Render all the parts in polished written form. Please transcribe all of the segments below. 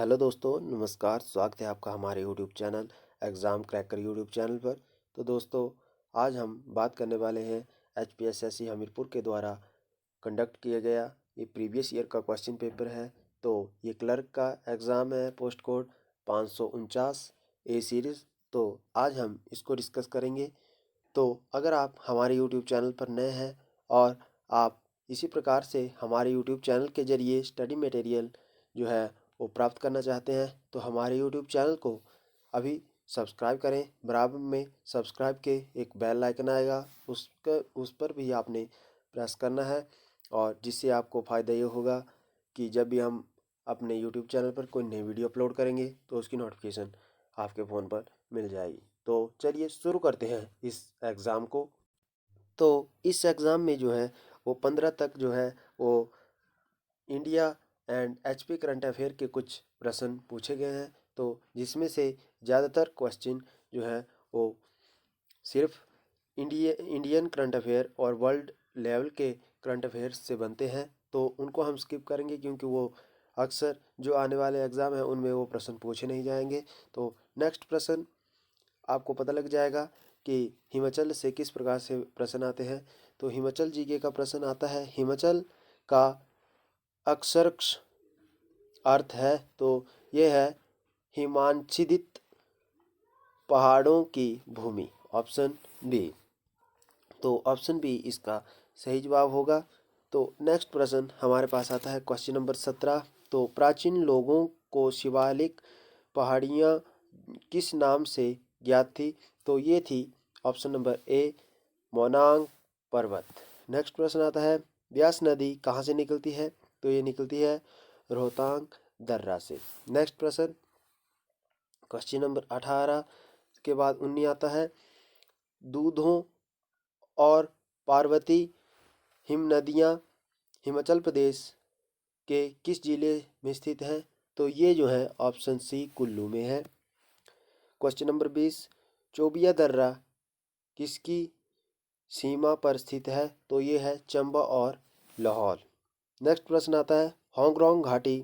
Hello दोस्तों, नमस्कार। स्वागत है आपका हमारे YouTube channel exam cracker YouTube channel पर। तो दोस्तों, आज हम बात करने वाले हैं HPSSC हमीरपुर के द्वारा कंडक्ट किया गया ये प्रीवियस ईयर का क्वेश्चन पेपर है। तो ये क्लर्क का एग्ज़ाम है, पोस्ट कोड 549 ए सीरीज़। तो आज हम इसको डिस्कस करेंगे। तो अगर आप हमारे यूट्यूब चैनल पर नए हैं और आप इसी प्रकार से हमारे यूट्यूब चैनल के ज़रिए स्टडी मटेरियल जो है वो प्राप्त करना चाहते हैं तो हमारे यूट्यूब चैनल को अभी सब्सक्राइब करें। बराबर में सब्सक्राइब के एक बेल आइकन आएगा, उस पर भी आपने प्रेस करना है, और जिससे आपको फ़ायदा ये होगा कि जब भी हम अपने यूट्यूब चैनल पर कोई नई वीडियो अपलोड करेंगे तो उसकी नोटिफिकेशन आपके फ़ोन पर मिल जाएगी। तो चलिए शुरू करते हैं इस एग्ज़ाम को। तो इस एग्ज़ाम में जो है वो 15 तक जो है वो India and HP current affair के कुछ प्रश्न पूछे गए हैं। तो जिसमें से ज़्यादातर क्वेश्चन जो है वो सिर्फ इंडियन करंट अफेयर और वर्ल्ड लेवल के करंट अफेयर से बनते हैं। तो उनको हम स्किप करेंगे क्योंकि वो अक्सर जो आने वाले एग्ज़ाम हैं उनमें वो प्रश्न पूछे नहीं जाएंगे। तो नेक्स्ट प्रश्न आपको पता लग जाएगा कि हिमाचल से किस प्रकार से प्रश्न आते हैं। तो हिमाचल जीके का प्रश्न आता है, हिमाचल का अक्षरक्ष अर्थ है। तो यह है हिमाच्छादित पहाड़ों की भूमि, ऑप्शन बी। तो ऑप्शन बी इसका सही जवाब होगा। तो नेक्स्ट प्रश्न हमारे पास आता है क्वेश्चन नंबर 17। तो प्राचीन लोगों को शिवालिक पहाड़ियाँ किस नाम से ज्ञात थी। तो ये थी ऑप्शन नंबर ए, मोनांग पर्वत। नेक्स्ट प्रश्न आता है, ब्यास नदी कहाँ से निकलती है। तो ये निकलती है रोहतांग दर्रा से। नेक्स्ट प्रश्न क्वेश्चन नंबर 18 के बाद 19 आता है, दूधों और पार्वती हिम नदियाँ हिमाचल प्रदेश के किस जिले में स्थित हैं। तो ये जो है ऑप्शन सी कुल्लू में है। क्वेश्चन नंबर 20, चोबिया दर्रा किसकी सीमा पर स्थित है। तो ये है चंबा और लाहौल। नेक्स्ट प्रश्न आता है, होंगरोंग घाटी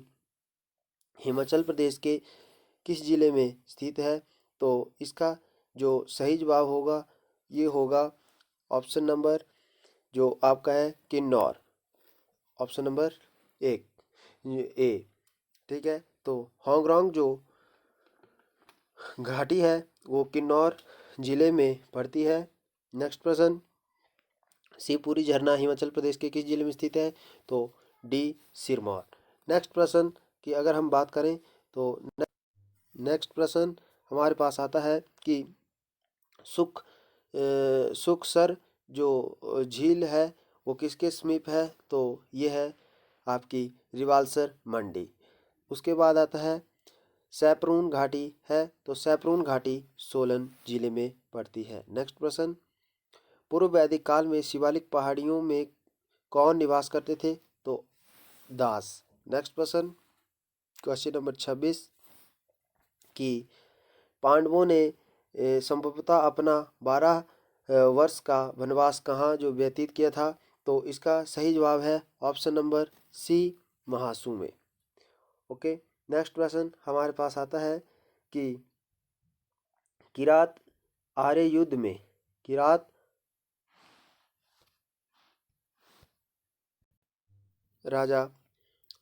हिमाचल प्रदेश के किस जिले में स्थित है। तो इसका जो सही जवाब होगा ये होगा ऑप्शन नंबर जो आपका है किन्नौर, ऑप्शन नंबर एक ए। ठीक है, तो होंगरोंग जो घाटी है वो किन्नौर जिले में पड़ती है। नेक्स्ट प्रश्न, शिवपुरी झरना हिमाचल प्रदेश के किस जिले में स्थित है। तो डी, सिरमौर। नेक्स्ट प्रश्न की अगर हम बात करें तो नेक्स्ट प्रश्न हमारे पास आता है कि सुख सुखसर जो झील है वो किसके समीप है। तो ये है आपकी रिवाल्सर मंडी। उसके बाद आता है सैपरून घाटी है। तो सैपरून घाटी सोलन जिले में पड़ती है। नेक्स्ट प्रश्न, पूर्व वैदिक काल में शिवालिक पहाड़ियों में कौन निवास करते थे। तो दास। नेक्स्ट प्रश्न क्वेश्चन नंबर 26 कि पांडवों ने संभवतः अपना 12 वर्ष का वनवास कहाँ जो व्यतीत किया था। तो इसका सही जवाब है ऑप्शन नंबर सी, महासू में। ओके, नेक्स्ट प्रश्न हमारे पास आता है कि किरात आर्य युद्ध में किरात राजा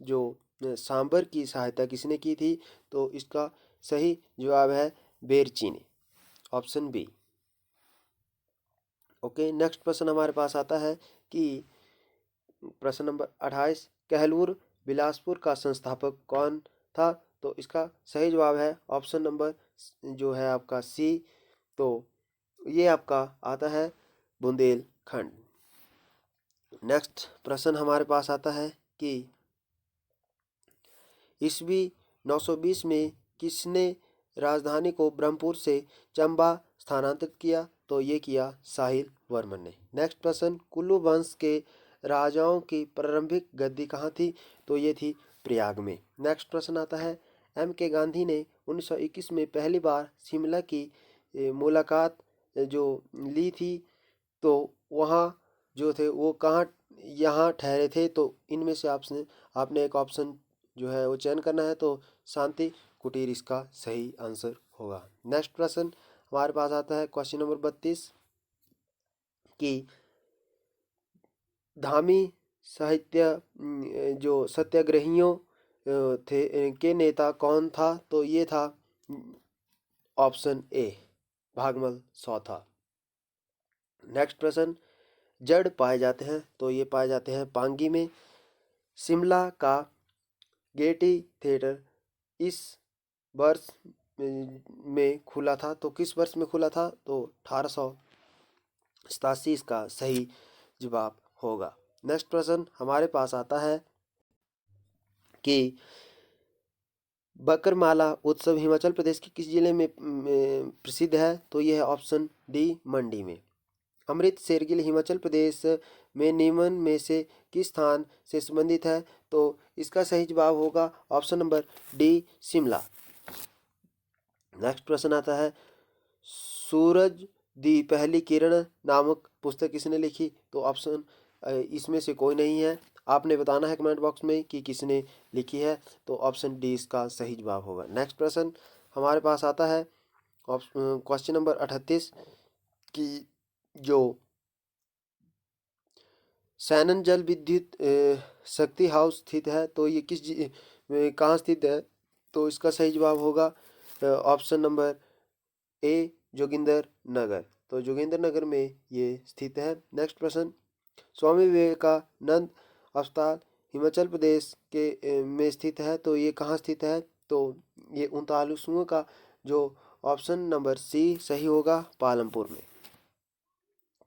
जो सांबर की सहायता किसने की थी। तो इसका सही जवाब है बेरची ने, ऑप्शन बी। ओके, नेक्स्ट प्रश्न हमारे पास आता है कि प्रश्न नंबर 28, कहलूर बिलासपुर का संस्थापक कौन था। तो इसका सही जवाब है ऑप्शन नंबर जो है आपका सी। तो ये आपका आता है बुंदेलखंड। नेक्स्ट प्रश्न हमारे पास आता है कि ईस्वी 920 में किसने राजधानी को ब्रह्मपुर से चंबा स्थानांतरित किया। तो ये किया साहिल वर्मन ने। नेक्स्ट प्रश्न, कुल्लू वंश के राजाओं की प्रारंभिक गद्दी कहाँ थी। तो ये थी प्रयाग में। नेक्स्ट प्रश्न आता है, M.K. गांधी ने 1921 में पहली बार शिमला की मुलाकात जो ली थी। तो वहाँ जो थे वो कहाँ यहाँ ठहरे थे। तो इनमें से आपने एक ऑप्शन जो है वो चयन करना है, तो शांति कुटीर इसका सही आंसर होगा। नेक्स्ट प्रश्न हमारे पास आता है क्वेश्चन नंबर 32 कि धामी साहित्य जो सत्याग्रहियों थे के नेता कौन था, तो ये था ऑप्शन ए भागमल सौथा। नेक्स्ट प्रश्न जड़ पाए जाते हैं, तो ये पाए जाते हैं पांगी में। शिमला का गेटी थिएटर इस वर्ष में खुला था, तो किस वर्ष में खुला था, तो 1887 इसका सही जवाब होगा। नेक्स्ट प्रश्न हमारे पास आता है कि बकरमाला उत्सव हिमाचल प्रदेश के किस जिले में प्रसिद्ध है, तो यह है ऑप्शन डी मंडी में। अमृत शेरगिल हिमाचल प्रदेश में निम्न में से किस स्थान से संबंधित है, तो इसका सही जवाब होगा option number D Shimla. Next प्रश्न आता है सूरज दी पहली किरण नामक पुस्तक किसने लिखी, तो ऑप्शन इसमें से कोई नहीं है, आपने बताना है कमेंट बॉक्स में कि किसने लिखी है, तो ऑप्शन डी इसका सही जवाब होगा। नेक्स्ट प्रश्न हमारे पास आता है क्वेश्चन नंबर 38 कि जो सैनन जल विद्युत शक्ति हाउस स्थित है, तो ये कहाँ स्थित है, तो इसका सही जवाब होगा ऑप्शन नंबर ए जोगिंदर नगर, तो जोगिंदर नगर में ये स्थित है। नेक्स्ट प्रश्न स्वामी विवेकानंद अस्पताल हिमाचल प्रदेश के में स्थित है, तो ये कहाँ स्थित है, तो ये 39वां का जो ऑप्शन नंबर सी सही होगा पालमपुर में।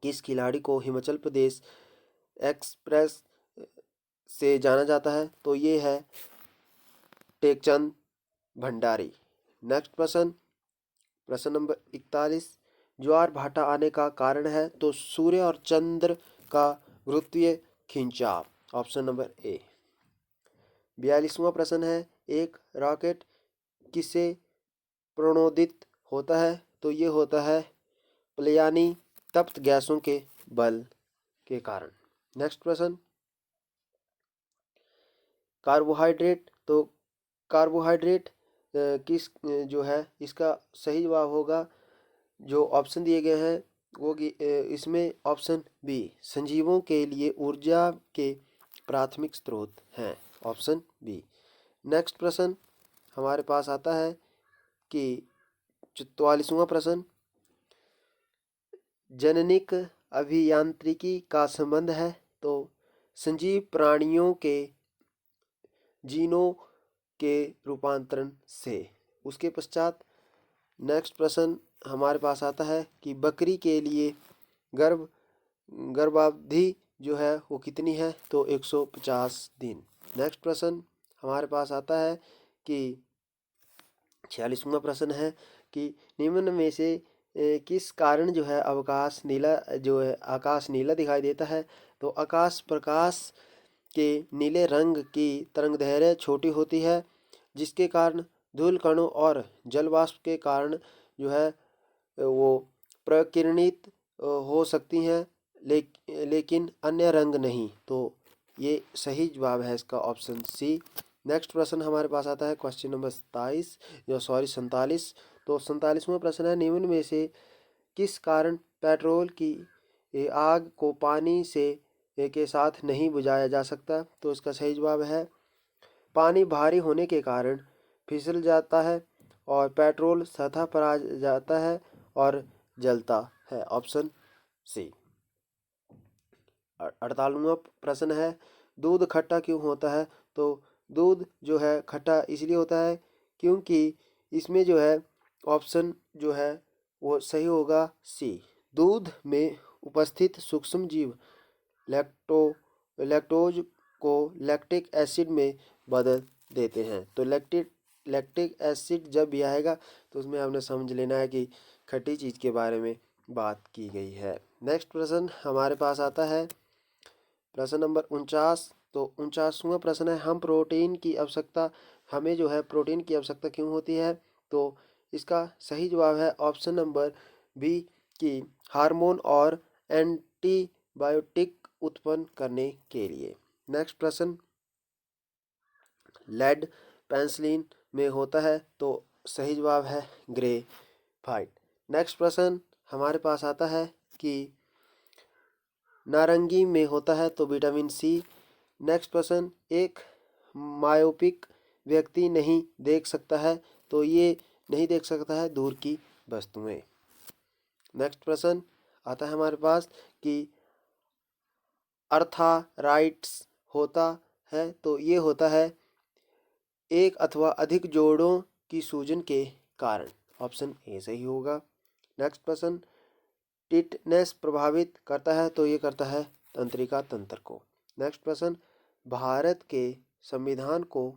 किस खिलाड़ी को हिमाचल प्रदेश एक्सप्रेस से जाना जाता है, तो ये है टेकचंद भंडारी। नेक्स्ट प्रश्न नंबर 41 ज्वार भाटा आने का कारण है, तो सूर्य और चंद्र का गुरुत्वीय खिंचाव, ऑप्शन नंबर ए। 42वां प्रश्न है एक रॉकेट किससे प्रणोदित होता है, तो ये होता है प्लयानी तप्त गैसों के बल के कारण। नेक्स्ट प्रश्न कार्बोहाइड्रेट, तो कार्बोहाइड्रेट किस जो है इसका सही जवाब होगा जो ऑप्शन दिए गए हैं वो इसमें ऑप्शन बी संजीवों के लिए ऊर्जा के प्राथमिक स्रोत हैं, ऑप्शन बी। नेक्स्ट प्रश्न हमारे पास आता है कि 44वां प्रश्न जननिक अभियांत्रिकी का संबंध है, तो सजीव प्राणियों के जीनों के रूपांतरण से। उसके पश्चात नेक्स्ट प्रश्न हमारे पास आता है कि बकरी के लिए गर्भावधि जो है वो कितनी है, तो 150 दिन। नेक्स्ट प्रश्न हमारे पास आता है कि 46वां प्रश्न है कि निम्न में से किस कारण जो है आकाश नीला दिखाई देता है, तो आकाश प्रकाश के नीले रंग की तरंगदैर्घ्य छोटी होती है, जिसके कारण धूल कणों और जल वाष्प के कारण जो है वो प्रकिरणित हो सकती हैं, लेकिन अन्य रंग नहीं, तो ये सही जवाब है इसका ऑप्शन सी। नेक्स्ट प्रश्न हमारे पास आता है क्वेश्चन नंबर 47, तो 47वां प्रश्न है निम्न में से किस कारण पेट्रोल की आग को पानी से के साथ नहीं बुझाया जा सकता, तो इसका सही जवाब है पानी भारी होने के कारण फिसल जाता है और पेट्रोल सतह पर आ जाता है और जलता है, ऑप्शन सी। 48वां प्रश्न है दूध खट्टा क्यों होता है, तो दूध जो है खट्टा इसलिए होता है क्योंकि इसमें जो है ऑप्शन जो है वो सही होगा सी दूध में उपस्थित सूक्ष्म जीव लैक्टोज को लैक्टिक एसिड में बदल देते हैं, तो लैक्टिक एसिड जब भी आएगा तो उसमें आपने समझ लेना है कि खट्टी चीज़ के बारे में बात की गई है। नेक्स्ट प्रश्न हमारे पास आता है प्रश्न नंबर 49, तो 49वां प्रश्न है हमें जो है प्रोटीन की आवश्यकता क्यों होती है, तो इसका सही जवाब है ऑप्शन नंबर बी कि हार्मोन और एंटीबायोटिक उत्पन्न करने के लिए। नेक्स्ट प्रश्न लेड पेंसिलिन में होता है, तो सही जवाब है ग्रेफाइट। नेक्स्ट प्रश्न हमारे पास आता है कि नारंगी में होता है, तो विटामिन सी। नेक्स्ट प्रश्न, एक मायोपिक व्यक्ति नहीं देख सकता है, तो ये नहीं देख सकता है दूर की वस्तुएं। नेक्स्ट प्रश्न आता है हमारे पास कि अर्थराइट्स होता है, तो ये होता है एक अथवा अधिक जोड़ों की सूजन के कारण। ऑप्शन ए सही होगा। नेक्स्ट प्रश्न, टिटनेस प्रभावित करता है, तो ये करता है तंत्रिका तंत्र को। नेक्स्ट प्रश्न, भारत के संविधान को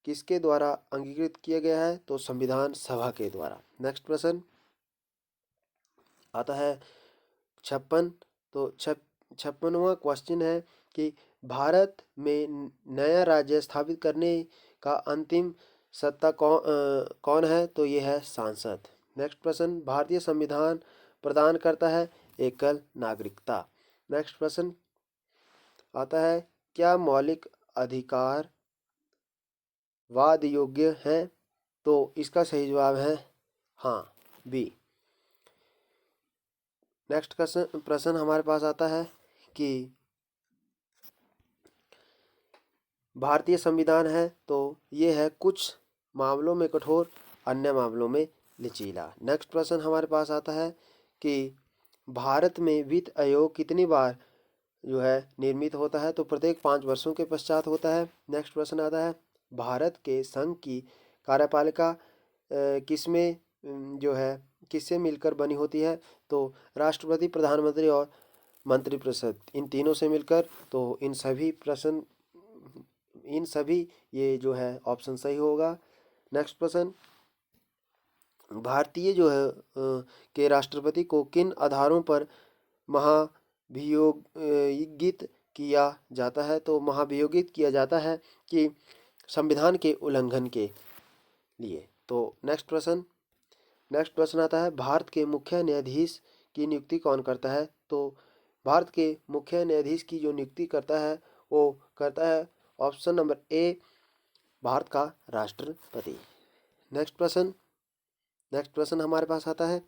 किसके द्वारा अंगीकृत किया गया है, तो संविधान सभा के द्वारा। नेक्स्ट प्रश्न आता है 56, तो 56वां क्वेश्चन है कि भारत में नया राज्य स्थापित करने का अंतिम सत्ता कौन है, तो ये है सांसद। नेक्स्ट प्रश्न, भारतीय संविधान प्रदान करता है एकल नागरिकता। नेक्स्ट प्रश्न आता है, क्या मौलिक अधिकार वाद योग्य है, तो इसका सही जवाब है हाँ, बी। नेक्स्ट प्रश्न हमारे पास आता है कि भारतीय संविधान है, तो ये है कुछ मामलों में कठोर, अन्य मामलों में लचीला। नेक्स्ट प्रश्न हमारे पास आता है कि भारत में वित्त आयोग कितनी बार जो है निर्मित होता है, तो प्रत्येक 5 वर्षों के पश्चात होता है। नेक्स्ट प्रश्न आता है, भारत के संघ की कार्यपालिका किसमें जो है किससे मिलकर बनी होती है, तो राष्ट्रपति, प्रधानमंत्री और मंत्रिपरिषद, इन तीनों से मिलकर। तो इन सभी ये जो है ऑप्शन सही होगा। नेक्स्ट प्रश्न, भारतीय जो है के राष्ट्रपति को किन आधारों पर महाभियोगित किया जाता है, तो महाभियोगित किया जाता है कि संविधान के उल्लंघन के लिए। तो नेक्स्ट प्रश्न आता है, भारत के मुख्य न्यायाधीश की नियुक्ति कौन करता है, तो भारत के मुख्य न्यायाधीश की जो नियुक्ति करता है वो करता है ऑप्शन नंबर ए, भारत का राष्ट्रपति। नेक्स्ट प्रश्न हमारे पास आता है,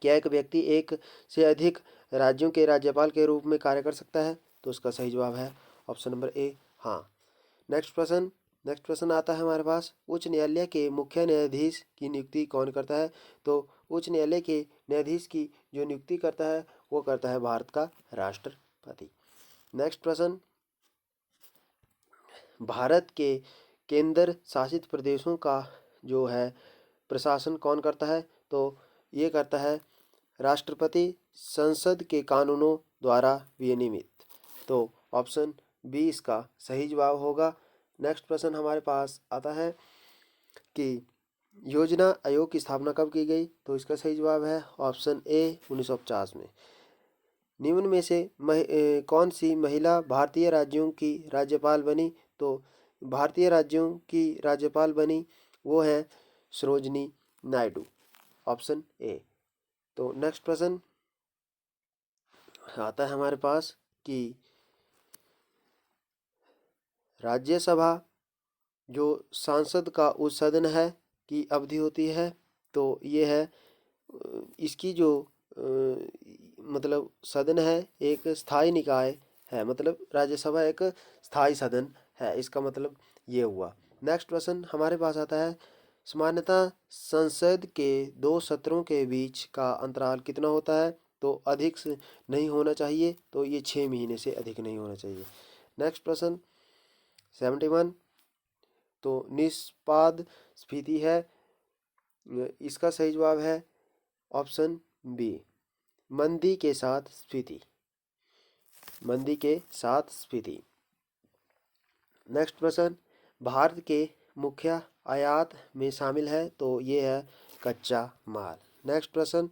क्या एक व्यक्ति एक से अधिक राज्यों के राज्यपाल के रूप में कार्य कर सकता है, तो उसका सही जवाब है ऑप्शन नंबर ए, हाँ। नेक्स्ट प्रश्न आता है हमारे पास, उच्च न्यायालय के मुख्य न्यायाधीश की नियुक्ति कौन करता है, तो उच्च न्यायालय के न्यायाधीश की जो नियुक्ति करता है वो करता है भारत का राष्ट्रपति। नेक्स्ट प्रश्न, भारत के केंद्र शासित प्रदेशों का जो है प्रशासन कौन करता है, तो ये करता है राष्ट्रपति संसद के कानूनों द्वारा विनियमित। तो ऑप्शन बी इसका सही जवाब होगा। नेक्स्ट प्रश्न हमारे पास आता है कि योजना आयोग की स्थापना कब की गई, तो इसका सही जवाब है ऑप्शन ए, 1950 में। निम्न में से कौन सी महिला भारतीय राज्यों की राज्यपाल बनी, तो भारतीय राज्यों की राज्यपाल बनी वो है सरोजनी नायडू, ऑप्शन ए। तो नेक्स्ट प्रश्न आता है हमारे पास कि राज्यसभा जो सांसद का उस सदन है की अवधि होती है, तो ये है इसकी जो मतलब सदन है एक स्थायी निकाय है, मतलब राज्यसभा एक स्थायी सदन है, इसका मतलब ये हुआ। नेक्स्ट प्रश्न हमारे पास आता है, सामान्यतः संसद के 2 सत्रों के बीच का अंतराल कितना होता है, तो अधिक से नहीं होना चाहिए, तो ये 6 महीने से अधिक नहीं होना चाहिए। नेक्स्ट प्रश्न 71, तो निष्पाद स्फीति है, इसका सही जवाब है ऑप्शन बी, मंदी के साथ स्फीति। नेक्स्ट प्रश्न, भारत के मुख्य आयात में शामिल है, तो ये है कच्चा माल। नेक्स्ट प्रश्न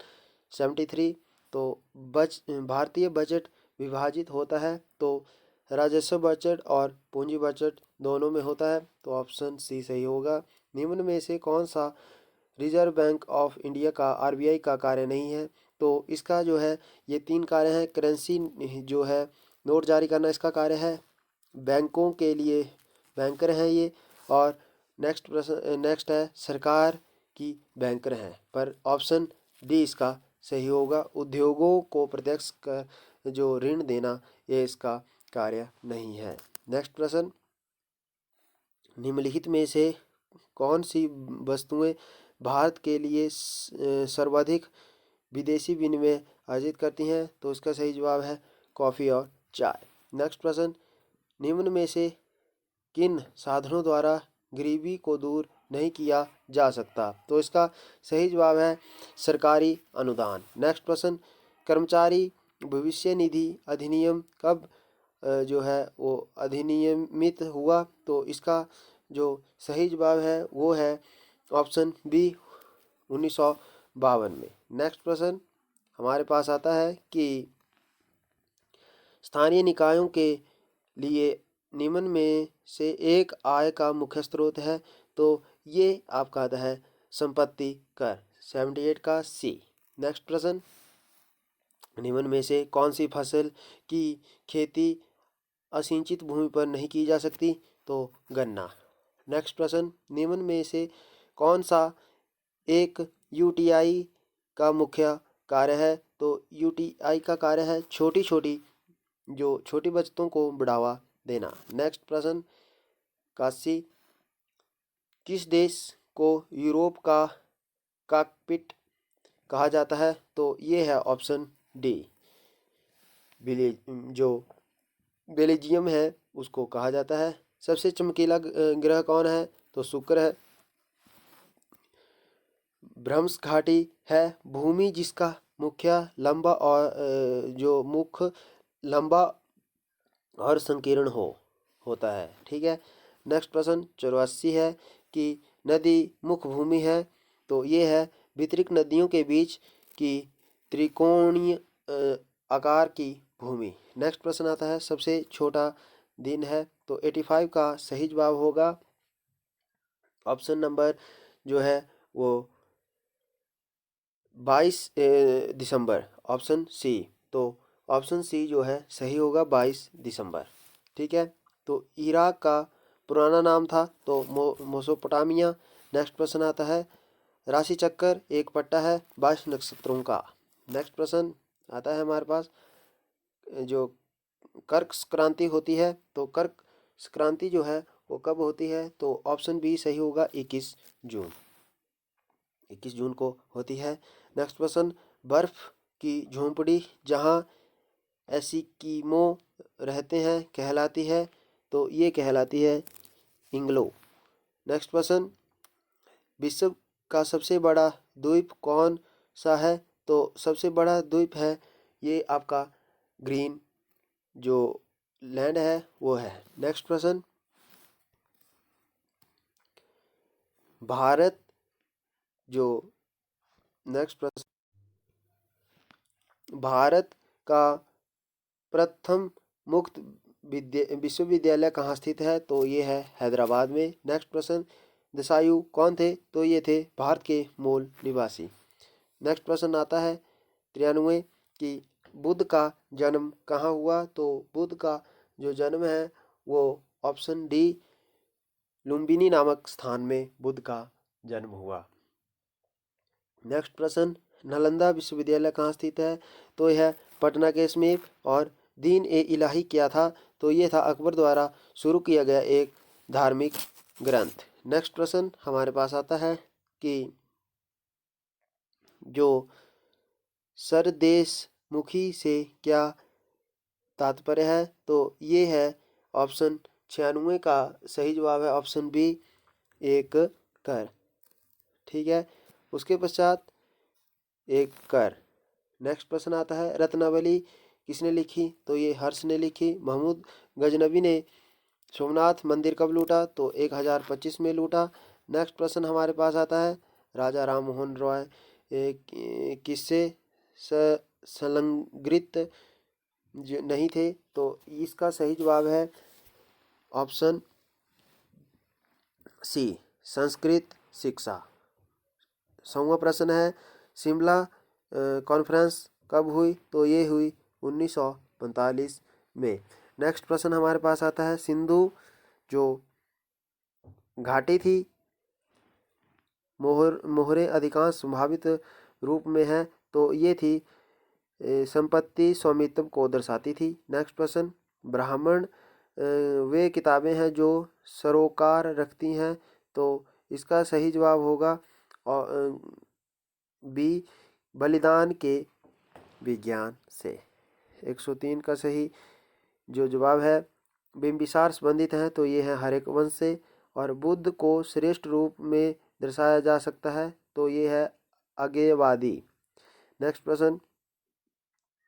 73, तो भारतीय बजट विभाजित होता है, तो राजस्व बजट और पूंजी बजट दोनों में होता है, तो ऑप्शन सी सही होगा। निम्न में से कौन सा रिजर्व बैंक ऑफ इंडिया का आरबीआई का कार्य नहीं है, तो इसका जो है ये 3 कार्य हैं। करेंसी जो है नोट जारी करना इसका कार्य है, बैंकों के लिए बैंकर हैं ये। और नेक्स्ट है सरकार की बैंकर हैं, पर ऑप्शन डी इसका सही होगा। उद्योगों को प्रत्यक्ष कर जो ऋण देना, ये इसका कार्य नहीं है। नेक्स्ट प्रश्न, निम्नलिखित में से कौन सी वस्तुएं भारत के लिए सर्वाधिक विदेशी विनिमय अर्जित करती हैं? तो इसका सही जवाब है कॉफ़ी और चाय। नेक्स्ट प्रश्न, निम्न में से किन साधनों द्वारा गरीबी को दूर नहीं किया जा सकता? तो इसका सही जवाब है सरकारी अनुदान। नेक्स्ट प्रश्न, कर्मचारी भविष्य निधि अधिनियम कब जो है वो अधिनियमित हुआ? तो इसका जो सही जवाब है वो है ऑप्शन बी 1952 में। नेक्स्ट प्रश्न हमारे पास आता है कि स्थानीय निकायों के लिए निम्न में से एक आय का मुख्य स्रोत है? तो ये आपका आता है संपत्ति कर, 78 का सी। नेक्स्ट प्रश्न, निम्न में से कौन सी फसल की खेती असिंचित भूमि पर नहीं की जा सकती? तो गन्ना। नेक्स्ट प्रश्न, निम्न में से कौन सा एक यूटीआई का मुख्य कार्य है? तो यूटीआई का कार्य है छोटी बचतों को बढ़ावा देना। नेक्स्ट प्रश्न काशी, किस देश को यूरोप का कॉकपिट कहा जाता है? तो ये है ऑप्शन डी, जो बेल्जियम है उसको कहा जाता है। सबसे चमकीला ग्रह कौन है? तो शुक्र है। भ्रमश घाटी है भूमि जिसका मुख्य लंबा और संकीर्ण होता है। ठीक है। नेक्स्ट प्रश्न 84 है कि नदी मुख्य भूमि है? तो ये है वितरित नदियों के बीच की त्रिकोणीय आकार की भूमि। नेक्स्ट प्रश्न आता है सबसे छोटा दिन है? तो 85 का सही जवाब होगा ऑप्शन नंबर जो है वो 22 दिसंबर, ऑप्शन सी। तो ऑप्शन सी जो है सही होगा 22 दिसंबर। ठीक है। तो इराक का पुराना नाम था तो मोसोपोटामिया। नेक्स्ट प्रश्न आता है राशि चक्कर एक पट्टा है 22 नक्षत्रों का। नेक्स्ट प्रश्न आता है हमारे पास जो कर्क संक्रांति होती है, तो कर्क संक्रांति जो है वो कब होती है? तो ऑप्शन बी सही होगा 21 जून, 21 जून को होती है। नेक्स्ट प्रश्न, बर्फ की झोंपड़ी जहाँ एस्किमो रहते हैं कहलाती है? तो ये कहलाती है इंग्लो। नेक्स्ट प्रश्न, विश्व का सबसे बड़ा द्वीप कौन सा है? तो सबसे बड़ा द्वीप है ये आपका ग्रीन जो लैंड है वो है। नेक्स्ट प्रश्न, भारत जो नेक्स्ट प्रश्न, भारत का प्रथम मुक्त विश्वविद्यालय कहाँ स्थित है? तो ये है हैदराबाद में। नेक्स्ट प्रश्न, दशायु कौन थे? तो ये थे भारत के मूल निवासी। नेक्स्ट प्रश्न आता है 93 कि बुद्ध का जन्म कहाँ हुआ? तो बुद्ध का जो जन्म है वो ऑप्शन डी लुम्बिनी नामक स्थान में बुद्ध का जन्म हुआ। नेक्स्ट प्रश्न, नालंदा विश्वविद्यालय कहाँ स्थित है? तो यह पटना के समीप। और दीन ए इलाही क्या था? तो ये था अकबर द्वारा शुरू किया गया एक धार्मिक ग्रंथ। नेक्स्ट प्रश्न हमारे पास आता है कि जो सरदेशमुखी से क्या तात्पर्य है? तो ये है ऑप्शन 96 का सही जवाब है ऑप्शन बी एक कर। ठीक है। उसके पश्चात एक कर। नेक्स्ट प्रश्न आता है रत्नावली किसने लिखी? तो ये हर्ष ने लिखी। महमूद गजनबी ने सोमनाथ मंदिर कब लूटा? तो 1025 में लूटा। नेक्स्ट प्रश्न हमारे पास आता है राजा राम मोहन रॉय किससे संलग्नित नहीं थे? तो इसका सही जवाब है ऑप्शन सी संस्कृत शिक्षा। 100वां प्रश्न है शिमला कॉन्फ्रेंस कब हुई? तो ये हुई 1945 में। नेक्स्ट प्रश्न हमारे पास आता है सिंधु जो घाटी थी। मोहरें अधिकांश संभावित रूप में है, तो ये थी संपत्ति स्वामित्व को दर्शाती थी। नेक्स्ट प्रश्न, ब्राह्मण वे किताबें हैं जो सरोकार रखती हैं, तो इसका सही जवाब होगा और बी, बलिदान के विज्ञान से। 103 का सही जो जवाब है बिंबिसार संबंधित है, तो ये है हर्यवंश से। और बुद्ध को श्रेष्ठ रूप में दर्शाया जा सकता है, तो ये है अज्ञेयवादी। नेक्स्ट प्रश्न,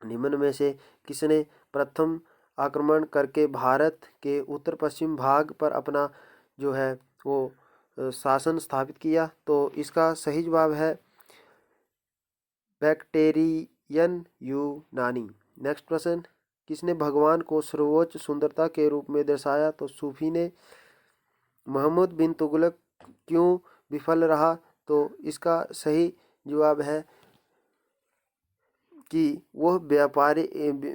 निम्न में से किसने प्रथम आक्रमण करके भारत के उत्तर पश्चिम भाग पर अपना जो है वो शासन स्थापित किया, तो इसका सही जवाब है बैक्टेरियन यूनानी। नेक्स्ट प्रश्न, किसने भगवान को सर्वोच्च सुंदरता के रूप में दर्शाया, तो सूफी ने। मोहम्मद बिन तुगलक क्यों विफल रहा, तो इसका सही जवाब है कि वह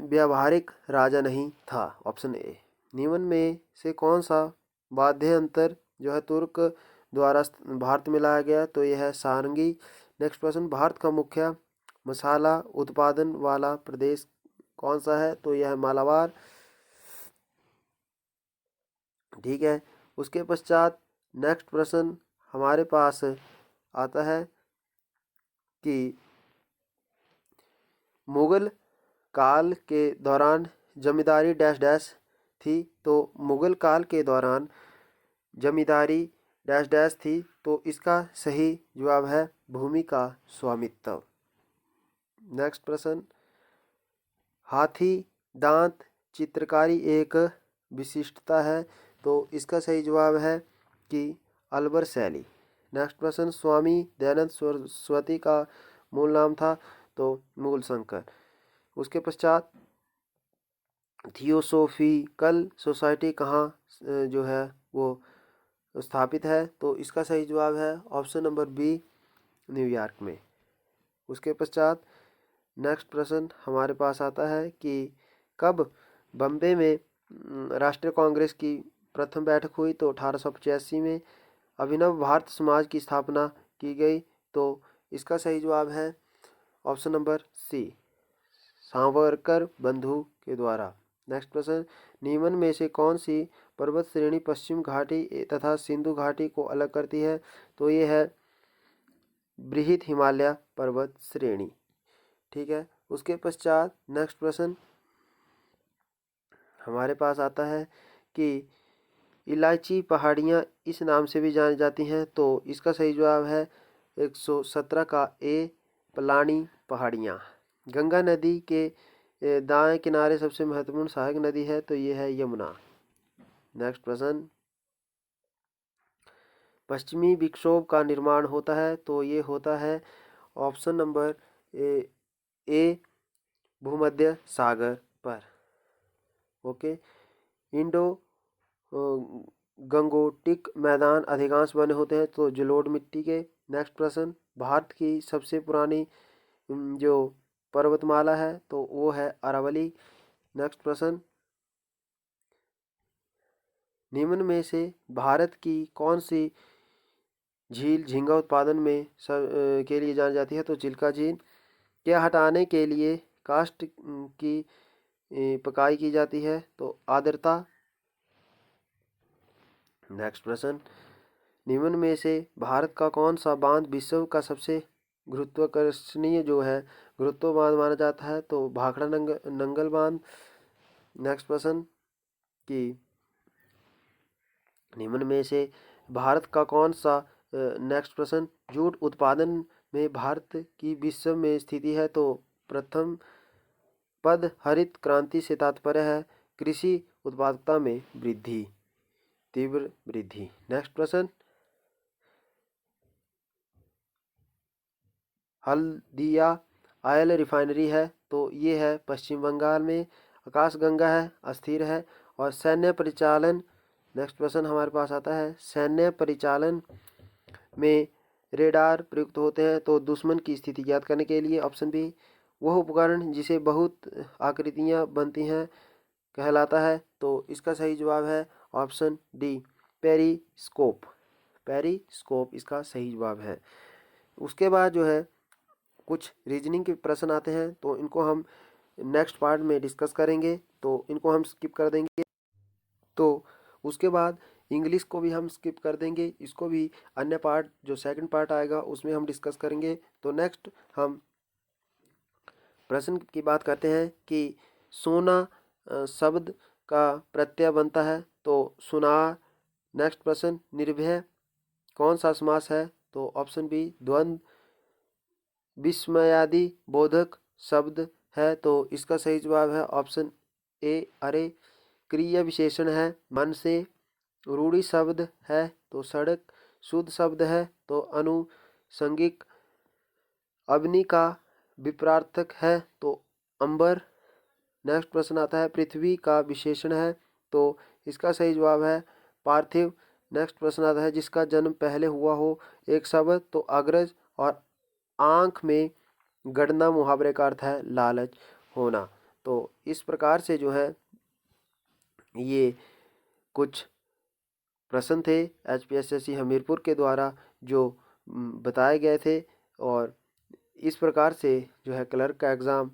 व्यावहारिक राजा नहीं था। Option A. निम्न में से कौन सा वाद्य यंत्र जो है तुर्क द्वारा भारत में लाया गया, तो यह है सारंगी। नेक्स्ट प्रश्न, भारत का मुख्य मसाला उत्पादन वाला प्रदेश कौन सा है, तो यह है मालाबार। ठीक है, उसके पश्चात नेक्स्ट प्रश्न हमारे पास आता है कि मुगल काल के दौरान जमींदारी डैश डैश थी, तो मुगल काल के दौरान जमींदारी डैश डैश थी, तो इसका सही जवाब है भूमि का स्वामित्व। नेक्स्ट प्रश्न, हाथी दांत चित्रकारी एक विशिष्टता है, तो इसका सही जवाब है कि अलवर शैली। नेक्स्ट प्रश्न, स्वामी दयानंद सरस्वती का मूल नाम था, तो मूल शंकर। उसके पश्चात थियोसोफिकल सोसाइटी कहाँ जो है वो स्थापित है, तो इसका सही जवाब है ऑप्शन नंबर बी, न्यूयॉर्क में। उसके पश्चात नेक्स्ट प्रश्न हमारे पास आता है कि कब बम्बे में राष्ट्रीय कांग्रेस की प्रथम बैठक हुई, तो 1885 में। अभिनव भारत समाज की स्थापना की गई, तो इसका सही जवाब है ऑप्शन नंबर सी, सावरकर बंधु के द्वारा। नेक्स्ट प्रश्न, निम्न में से कौन सी पर्वत श्रेणी पश्चिम घाटी तथा सिंधु घाटी को अलग करती है, तो ये है बृहद हिमालय पर्वत श्रेणी। ठीक है, उसके पश्चात नेक्स्ट प्रश्न हमारे पास आता है कि इलायची पहाड़ियाँ इस नाम से भी जानी जाती हैं, तो इसका सही जवाब है 117 का ए, पलानी पहाड़ियाँ। गंगा नदी के दाएं किनारे सबसे महत्वपूर्ण सहायक नदी है, तो ये है यमुना। नेक्स्ट प्रश्न, पश्चिमी विक्षोभ का निर्माण होता है, तो ये होता है ऑप्शन नंबर ए, भूमध्य सागर पर। ओके, इंडो गंगोटिक मैदान अधिकांश बने होते हैं, तो जलोढ़ मिट्टी के। नेक्स्ट प्रश्न, भारत की सबसे पुरानी जो पर्वतमाला है, तो वो है अरावली। नेक्स्ट प्रश्न, निम्न में से भारत की कौन सी झील झींगा उत्पादन में के लिए जानी जाती है, तो चिल्का झील। क्या हटाने के लिए काष्ठ की पकाई की जाती है, तो आर्द्रता। नेक्स्ट प्रश्न, निम्न में से भारत का कौन सा बांध विश्व का सबसे गुरुत्वाकर्षणीय जो है गुरुत्व बांध माना जाता है, तो भाखड़ा नंगल बांध। नेक्स्ट प्रश्न कि निम्न में से भारत का कौन सा नेक्स्ट प्रश्न, जूट उत्पादन में भारत की विश्व में स्थिति है, तो प्रथम पद हरित क्रांति से तात्पर्य है कृषि उत्पादकता में वृद्धि, तीव्र वृद्धि। नेक्स्ट प्रश्न, हल्दिया ऑयल रिफाइनरी है, तो ये है पश्चिम बंगाल में। आकाशगंगा है, अस्थिर है। और सैन्य परिचालन, नेक्स्ट प्रश्न हमारे पास आता है, सैन्य परिचालन में रेडार प्रयुक्त होते हैं, तो दुश्मन की स्थिति ज्ञात करने के लिए। ऑप्शन बी, वह उपकरण जिसे बहुत आकृतियां बनती हैं कहलाता है, तो इसका सही जवाब है ऑप्शन डी, पेरिस्कोप। पेरिस्कोप इसका सही जवाब है। उसके बाद जो है कुछ रीजनिंग के प्रश्न आते हैं, तो इनको हम नेक्स्ट पार्ट में डिस्कस करेंगे, तो इनको हम स्किप कर देंगे। तो उसके बाद इंग्लिश को भी हम स्किप कर देंगे, इसको भी अन्य पार्ट जो सेकंड पार्ट आएगा उसमें हम डिस्कस करेंगे। तो नेक्स्ट हम प्रश्न की बात करते हैं कि सोना शब्द का प्रत्यय बनता है, तो सुनार। नेक्स्ट प्रश्न, निर्भय कौन सा समास है, तो ऑप्शन बी द्वंद्व। विस्मयादि बोधक शब्द है, तो इसका सही जवाब है ऑप्शन ए अरे। क्रिया विशेषण है मन से। रूढ़ि शब्द है, तो सड़क। शुद्ध शब्द है, तो अनुसंगिक। अग्नि का विपरार्थक है, तो अंबर। नेक्स्ट प्रश्न आता है, पृथ्वी का विशेषण है, तो इसका सही जवाब है पार्थिव। नेक्स्ट प्रश्न आता है, जिसका जन्म पहले हुआ हो एक शब्द, तो अग्रज। और आंख में गड़ना मुहावरे का अर्थ है लालच होना। तो इस प्रकार से जो है ये कुछ प्रश्न थे HPSSC हमीरपुर के द्वारा जो बताए गए थे, और इस प्रकार से जो है क्लर्क का एग्ज़ाम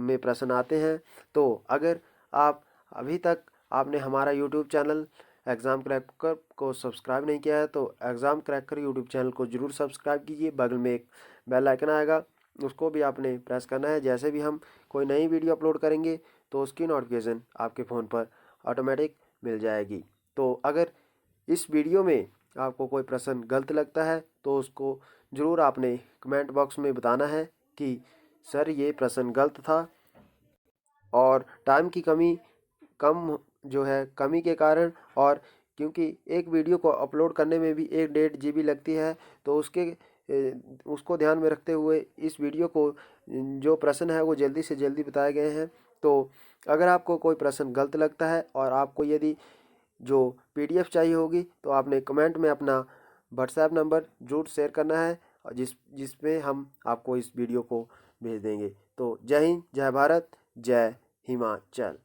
में प्रश्न आते हैं। तो अगर आप अभी तक आपने हमारा यूट्यूब चैनल एग्ज़ाम क्रैकर को सब्सक्राइब नहीं किया है, तो एग्ज़ाम क्रैकर यूट्यूब चैनल को ज़रूर सब्सक्राइब कीजिए। बगल में एक बेल आइकन आएगा, उसको भी आपने प्रेस करना है। जैसे भी हम कोई नई वीडियो अपलोड करेंगे तो उसकी नोटिफिकेशन आपके फ़ोन पर ऑटोमेटिक मिल जाएगी। तो अगर इस वीडियो में आपको कोई प्रश्न गलत लगता है तो उसको ज़रूर आपने कमेंट बॉक्स में बताना है कि सर ये प्रश्न गलत था, और टाइम की कमी के कारण, और क्योंकि एक वीडियो को अपलोड करने में भी 1-1.5 GB लगती है, तो उसको ध्यान में रखते हुए इस वीडियो को जो प्रश्न है वो जल्दी से जल्दी बताए गए हैं। तो अगर आपको कोई प्रश्न गलत लगता है और आपको यदि जो PDF चाहिए होगी, तो आपने कमेंट में अपना व्हाट्सएप नंबर जरूर शेयर करना है, और जिसमें हम आपको इस वीडियो को भेज देंगे। तो जय हिंद, जय भारत, जय हिमाचल।